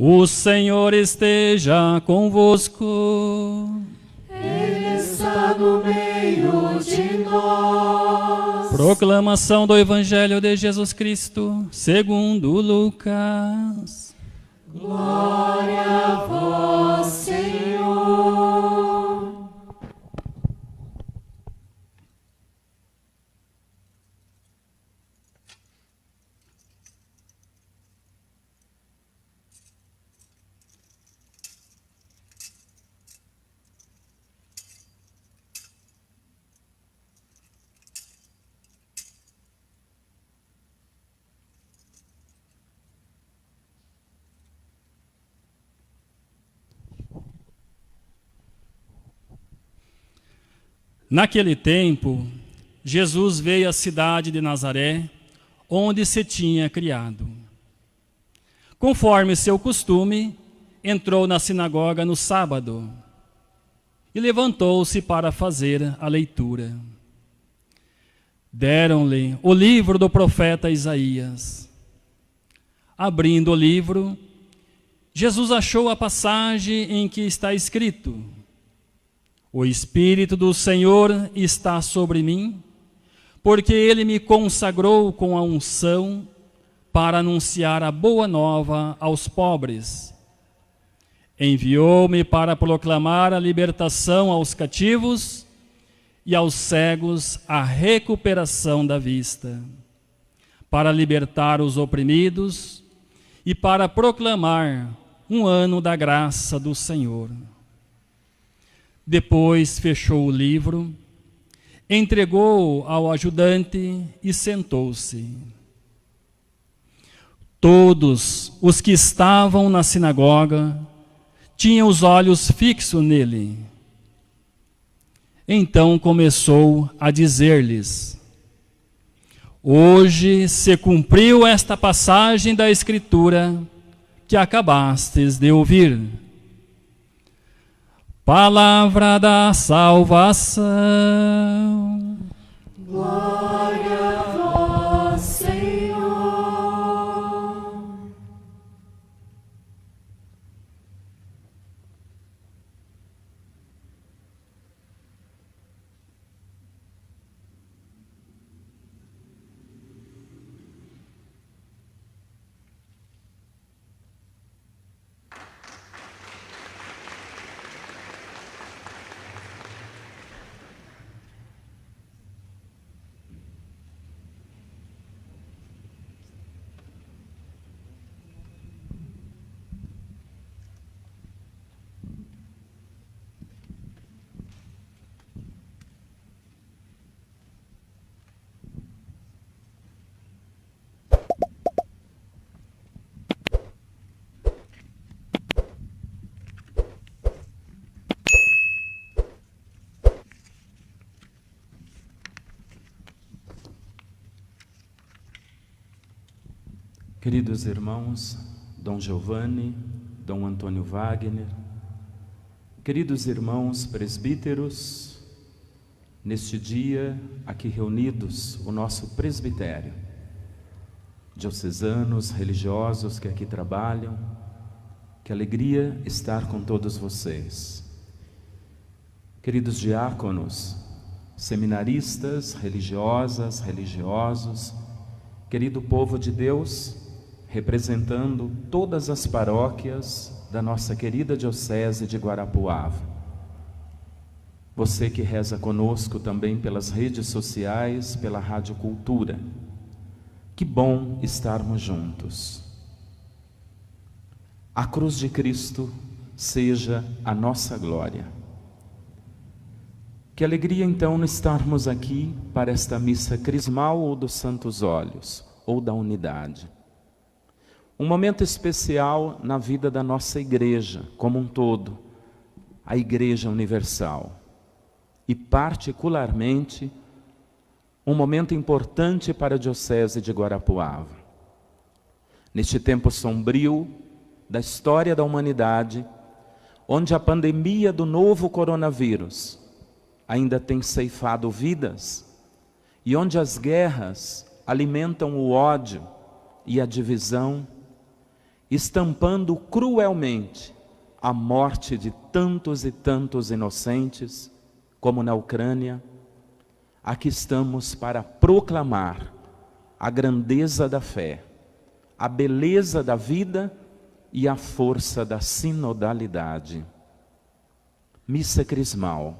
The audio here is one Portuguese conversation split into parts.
O Senhor esteja convosco. Ele está no meio de nós. Proclamação do Evangelho de Jesus Cristo, segundo Lucas. Glória a vós, Senhor. Naquele tempo, Jesus veio à cidade de Nazaré, onde se tinha criado. Conforme seu costume, entrou na sinagoga no sábado e levantou-se para fazer a leitura. Deram-lhe o livro do profeta Isaías. Abrindo o livro, Jesus achou a passagem em que está escrito: O Espírito do Senhor está sobre mim, porque Ele me consagrou com a unção para anunciar a boa nova aos pobres. Enviou-me para proclamar a libertação aos cativos e aos cegos a recuperação da vista, para libertar os oprimidos e para proclamar um ano da graça do Senhor. Depois fechou o livro, entregou-o ao ajudante e sentou-se. Todos os que estavam na sinagoga tinham os olhos fixos nele. Então começou a dizer-lhes: Hoje se cumpriu esta passagem da Escritura que acabastes de ouvir. Palavra da salvação. Glória a vós, Senhor. Queridos irmãos, Dom Giovanni, Dom Antônio Wagner, queridos irmãos presbíteros, neste dia aqui reunidos, o nosso presbitério, diocesanos, religiosos que aqui trabalham, que alegria estar com todos vocês. Queridos diáconos, seminaristas, religiosas, religiosos, querido povo de Deus, representando todas as paróquias da nossa querida Diocese de Guarapuava. Você que reza conosco também pelas redes sociais, pela Rádio Cultura. Que bom estarmos juntos. A cruz de Cristo seja a nossa glória. Que alegria então estarmos aqui para esta missa crismal ou dos Santos Óleos, ou da unidade. Um momento especial na vida da nossa igreja, como um todo, a Igreja Universal. E particularmente, um momento importante para a Diocese de Guarapuava. Neste tempo sombrio da história da humanidade, onde a pandemia do novo coronavírus ainda tem ceifado vidas, e onde as guerras alimentam o ódio e a divisão, estampando cruelmente a morte de tantos e tantos inocentes, como na Ucrânia, aqui estamos para proclamar a grandeza da fé, a beleza da vida e a força da sinodalidade. Missa Crismal.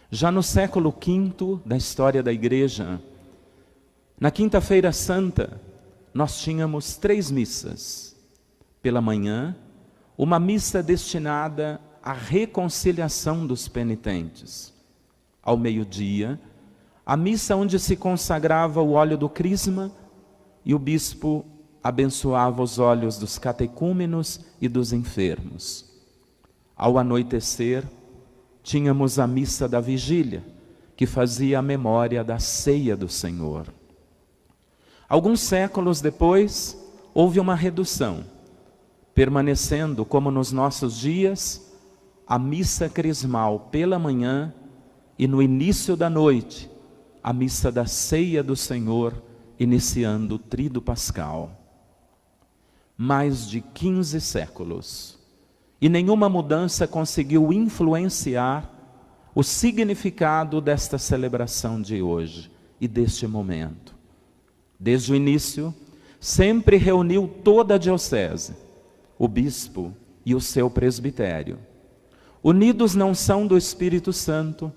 Já no século V da história da Igreja, na Quinta-feira Santa, nós tínhamos 3 missas. Pela manhã, uma missa destinada à reconciliação dos penitentes. Ao meio-dia, a missa onde se consagrava o óleo do crisma e o bispo abençoava os olhos dos catecúmenos e dos enfermos. Ao anoitecer, tínhamos a missa da vigília, que fazia a memória da ceia do Senhor. Alguns séculos depois, houve uma redução, permanecendo, como nos nossos dias, a missa crismal pela manhã e no início da noite, a missa da ceia do Senhor, iniciando o Tríduo Pascal. Mais de 15 séculos, e nenhuma mudança conseguiu influenciar o significado desta celebração de hoje e deste momento. Desde o início, sempre reuniu toda a diocese, o bispo e o seu presbitério, unidos na unção do Espírito Santo,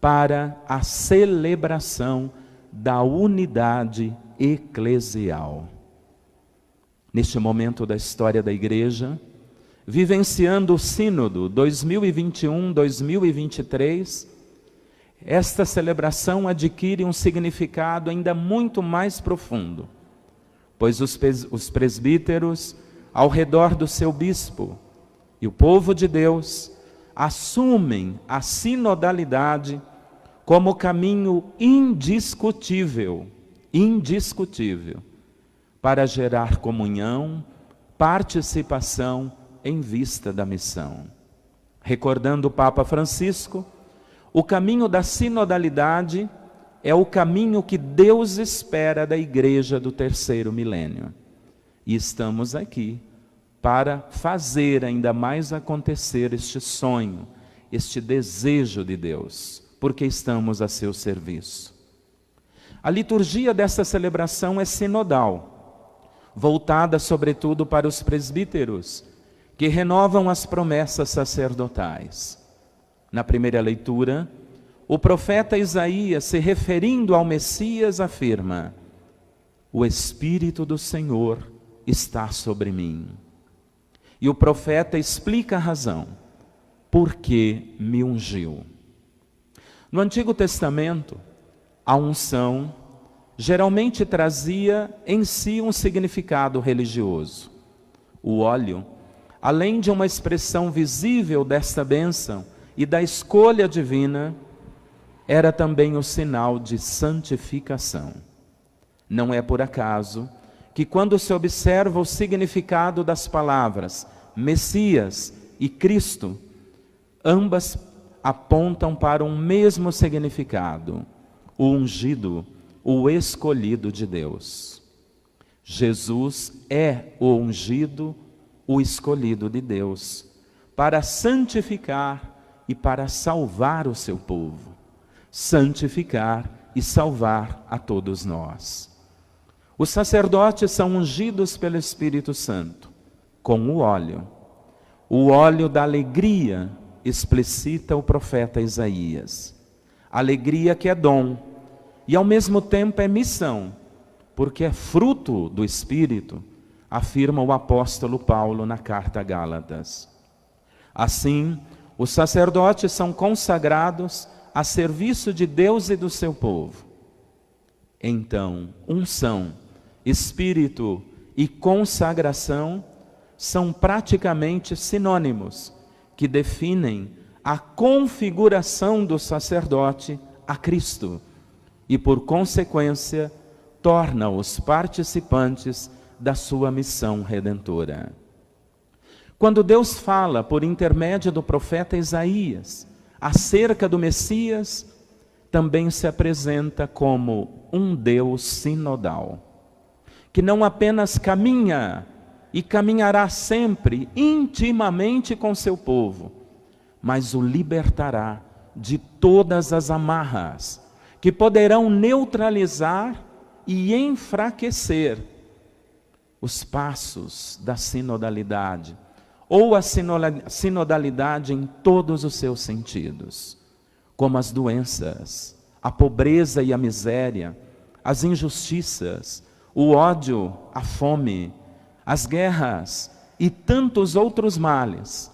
para a celebração da unidade eclesial. Neste momento da história da Igreja, vivenciando o Sínodo 2021-2023, esta celebração adquire um significado ainda muito mais profundo, pois os presbíteros, ao redor do seu bispo, e o povo de Deus, assumem a sinodalidade como caminho indiscutível, para gerar comunhão, participação em vista da missão. Recordando o Papa Francisco, o caminho da sinodalidade é o caminho que Deus espera da Igreja do terceiro milênio. E estamos aqui para fazer ainda mais acontecer este sonho, este desejo de Deus, porque estamos a seu serviço. A liturgia dessa celebração é sinodal, voltada sobretudo para os presbíteros, que renovam as promessas sacerdotais. Na primeira leitura, o profeta Isaías, se referindo ao Messias, afirma: o Espírito do Senhor está sobre mim. E o profeta explica a razão, porque me ungiu. No Antigo Testamento, a unção geralmente trazia em si um significado religioso. O óleo, além de uma expressão visível desta bênção e da escolha divina, era também o sinal de santificação. Não é por acaso que, quando se observa o significado das palavras Messias e Cristo, ambas apontam para um mesmo significado: o ungido, o escolhido de Deus. Jesus é o ungido, o escolhido de Deus, para santificar e para salvar o seu povo, santificar e salvar a todos nós. Os sacerdotes são ungidos pelo Espírito Santo, com o óleo da alegria, explicita o profeta Isaías. Alegria que é dom e ao mesmo tempo é missão, porque é fruto do Espírito, afirma o apóstolo Paulo na carta a Gálatas. Assim, os sacerdotes são consagrados a serviço de Deus e do seu povo. Então, unção, Espírito e consagração são praticamente sinônimos, que definem a configuração do sacerdote a Cristo e, por consequência, torna-os participantes da sua missão redentora. Quando Deus fala por intermédio do profeta Isaías acerca do Messias, também se apresenta como um Deus sinodal, que não apenas caminha e caminhará sempre intimamente com seu povo, mas o libertará de todas as amarras que poderão neutralizar e enfraquecer os passos da sinodalidade, ou a sinodalidade em todos os seus sentidos, como as doenças, a pobreza e a miséria, as injustiças, o ódio, a fome, as guerras e tantos outros males,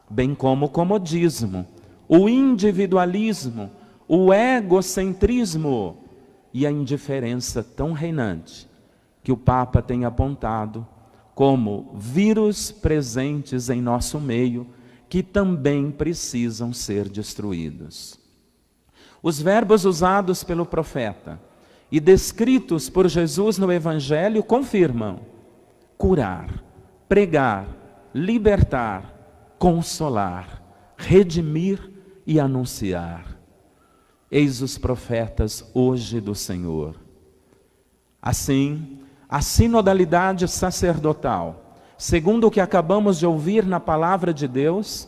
bem como o comodismo, o individualismo, o egocentrismo e a indiferença tão reinante que o Papa tem apontado como vírus presentes em nosso meio que também precisam ser destruídos. Os verbos usados pelo profeta e descritos por Jesus no Evangelho confirmam: curar, pregar, libertar, consolar, redimir e anunciar. Eis os profetas hoje do Senhor. Assim, a sinodalidade sacerdotal, segundo o que acabamos de ouvir na palavra de Deus,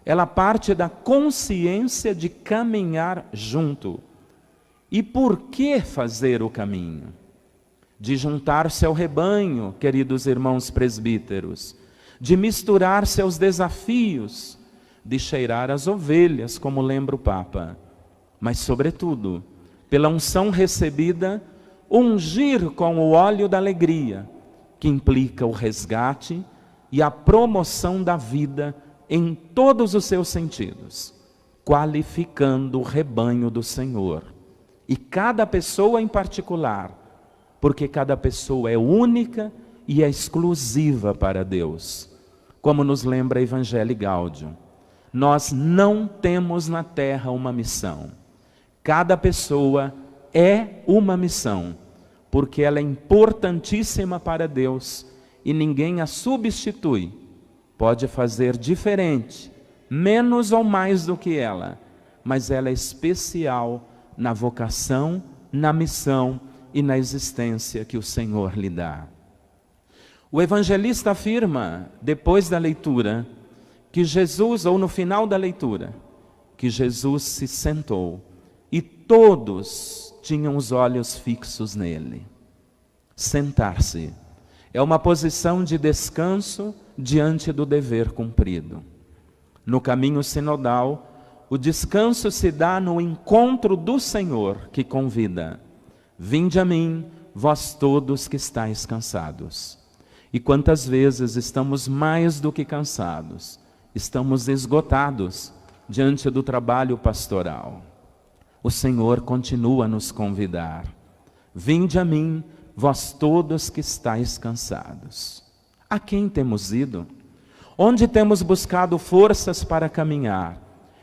ela parte da consciência de caminhar junto. E por que fazer o caminho? De juntar-se ao rebanho, queridos irmãos presbíteros, de misturar-se aos desafios, de cheirar as ovelhas, como lembra o Papa, mas sobretudo, pela unção recebida, ungir com o óleo da alegria, que implica o resgate e a promoção da vida em todos os seus sentidos, qualificando o rebanho do Senhor. E cada pessoa em particular, porque cada pessoa é única e é exclusiva para Deus. Como nos lembra Evangelii Gaudium, nós não temos na terra uma missão. Cada pessoa é uma missão, porque ela é importantíssima para Deus e ninguém a substitui. Pode fazer diferente, menos ou mais do que ela, mas ela é especial na vocação, na missão e na existência que o Senhor lhe dá. O evangelista afirma, depois da leitura, que Jesus, ou no final da leitura, que Jesus se sentou e todos tinham os olhos fixos nele. Sentar-se é uma posição de descanso diante do dever cumprido. No caminho sinodal, o descanso se dá no encontro do Senhor, que convida: vinde a mim, vós todos que estáis cansados. E quantas vezes estamos mais do que cansados, estamos esgotados diante do trabalho pastoral. O Senhor continua a nos convidar: vinde a mim, vós todos que estáis cansados. A quem temos ido? Onde temos buscado forças para caminhar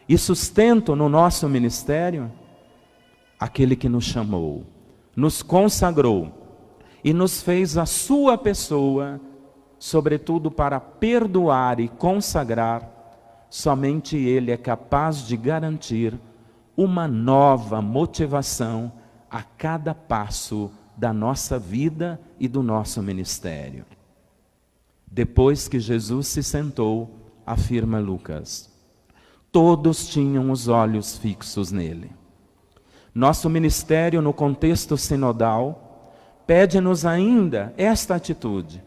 e sustento no nosso ministério? Aquele que nos chamou, nos consagrou e nos fez a sua pessoa, sobretudo para perdoar e consagrar, somente Ele é capaz de garantir uma nova motivação a cada passo da nossa vida e do nosso ministério. Depois que Jesus se sentou, afirma Lucas, todos tinham os olhos fixos nele. Nosso ministério no contexto sinodal pede-nos ainda esta atitude,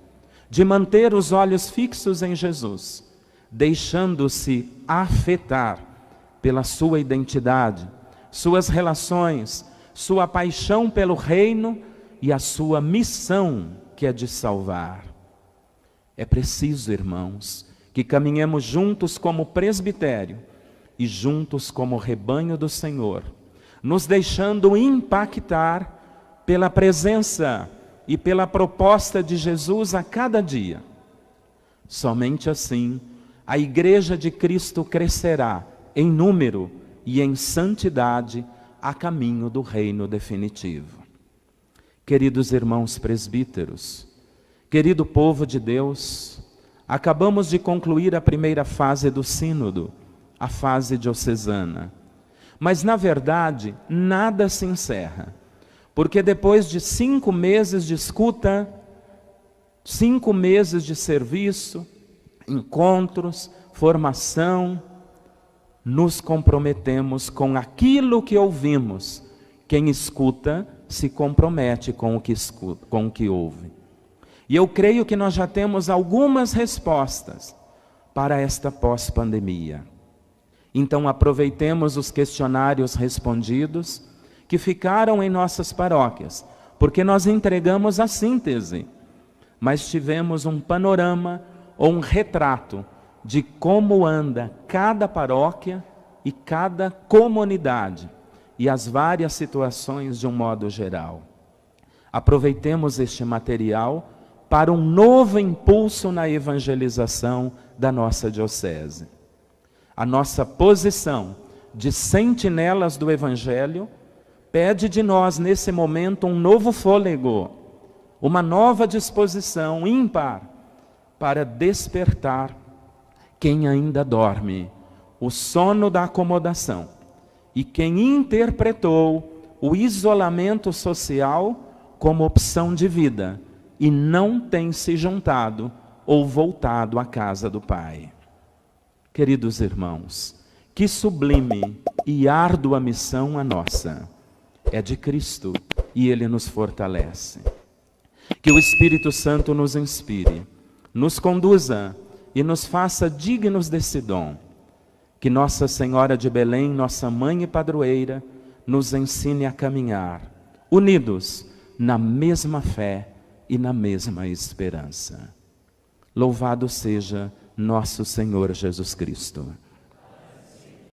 de manter os olhos fixos em Jesus, deixando-se afetar pela sua identidade, suas relações, sua paixão pelo reino e a sua missão, que é de salvar. É preciso, irmãos, que caminhemos juntos como presbitério e juntos como rebanho do Senhor, nos deixando impactar pela presença e pela proposta de Jesus a cada dia. Somente assim a Igreja de Cristo crescerá em número e em santidade a caminho do reino definitivo. Queridos irmãos presbíteros, querido povo de Deus, acabamos de concluir a primeira fase do sínodo, a fase diocesana. Mas, na verdade, nada se encerra, porque depois de 5 meses de escuta, 5 meses de serviço, encontros, formação, nos comprometemos com aquilo que ouvimos. Quem escuta se compromete com o que escuta, com o que ouve. E eu creio que nós já temos algumas respostas para esta pós-pandemia. Então aproveitemos os questionários respondidos que ficaram em nossas paróquias, porque nós entregamos a síntese, mas tivemos um panorama ou um retrato de como anda cada paróquia e cada comunidade e as várias situações de um modo geral. Aproveitemos este material para um novo impulso na evangelização da nossa diocese. A nossa posição de sentinelas do Evangelho pede de nós, nesse momento, um novo fôlego, uma nova disposição ímpar para despertar quem ainda dorme, o sono da acomodação, e quem interpretou o isolamento social como opção de vida e não tem se juntado ou voltado à casa do Pai. Queridos irmãos, que sublime e árdua missão a nossa. É de Cristo e Ele nos fortalece. Que o Espírito Santo nos inspire, nos conduza e nos faça dignos desse dom. Que Nossa Senhora de Belém, nossa mãe e padroeira, nos ensine a caminhar, unidos na mesma fé e na mesma esperança. Louvado seja nosso Senhor Jesus Cristo.